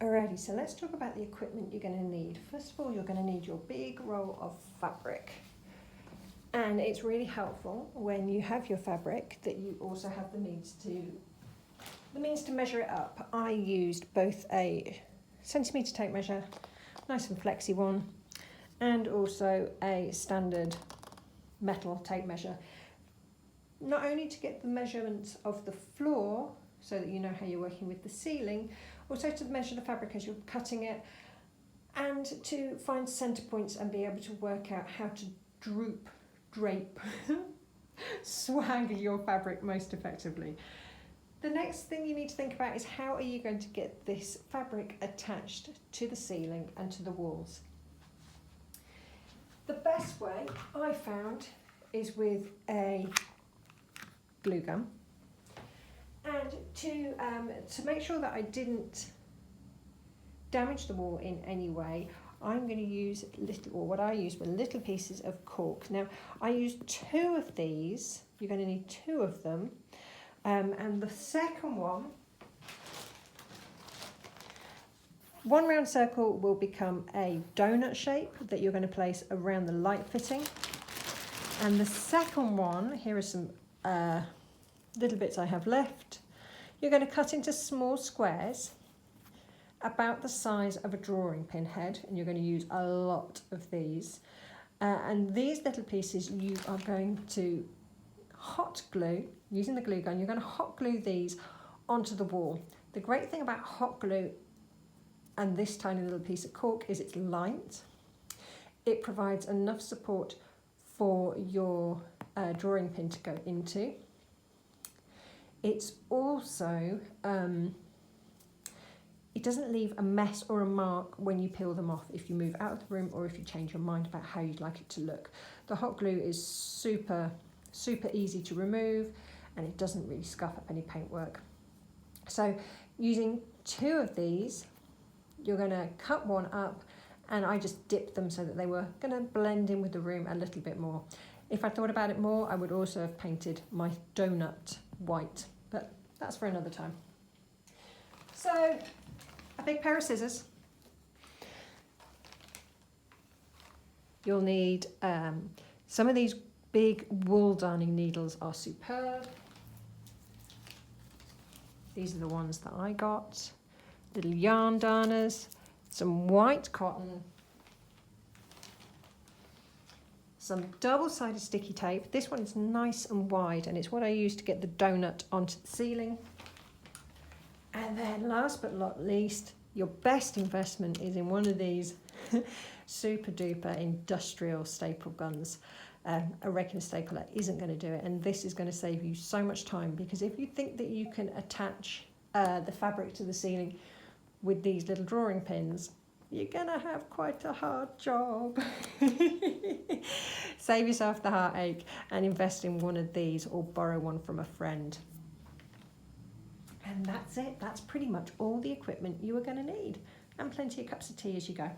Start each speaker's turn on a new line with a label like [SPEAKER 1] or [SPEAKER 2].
[SPEAKER 1] Alrighty, so let's talk about the equipment you're going to need. First of all, you're going to need your big roll of fabric. And it's really helpful when you have your fabric that you also have the means to measure it up. I used both a centimetre tape measure, nice and flexy one, and also a standard metal tape measure. Not only to get the measurements of the floor, so that you know how you're working with the ceiling, also to measure the fabric as you're cutting it, and to find centre points and be able to work out how to drape, swag your fabric most effectively. The next thing you need to think about is how are you going to get this fabric attached to the ceiling and to the walls. The best way I found is with a glue gun. And to make sure that I didn't damage the wall in any way, I'm going to use what I used were little pieces of cork. Now, I used 2 of these. You're going to need 2 of them. And the second one round circle will become a donut shape that you're going to place around the light fitting. And the second one, here are some little bits I have left. You're going to cut into small squares about the size of a drawing pin head, and you're going to use a lot of these. And these little pieces you are going to hot glue, using the glue gun, you're going to hot glue these onto the wall. The great thing about hot glue and this tiny little piece of cork is it's light. It provides enough support for your drawing pin to go into. It's also, it doesn't leave a mess or a mark when you peel them off if you move out of the room or if you change your mind about how you'd like it to look. The hot glue is super easy to remove, and it doesn't really scuff up any paintwork. So using 2 of these, you're going to cut one up, and I just dipped them so that they were going to blend in with the room a little bit more. If I thought about it more, I would also have painted my donut white, but that's for another time. So a big pair of scissors. You'll need some of these big wool darning needles are superb. These are the ones that I got. Little yarn darners, some white cotton, some double-sided sticky tape. This one is nice and wide, and it's what I use to get the donut onto the ceiling. And then last but not least, your best investment is in one of these super duper industrial staple guns. A regular stapler isn't going to do it, and this is going to save you so much time, because if you think that you can attach the fabric to the ceiling with these little drawing pins, you're going to have quite a hard job. Save yourself the heartache and invest in one of these or borrow one from a friend. And that's it. That's pretty much all the equipment you are going to need, and plenty of cups of tea as you go.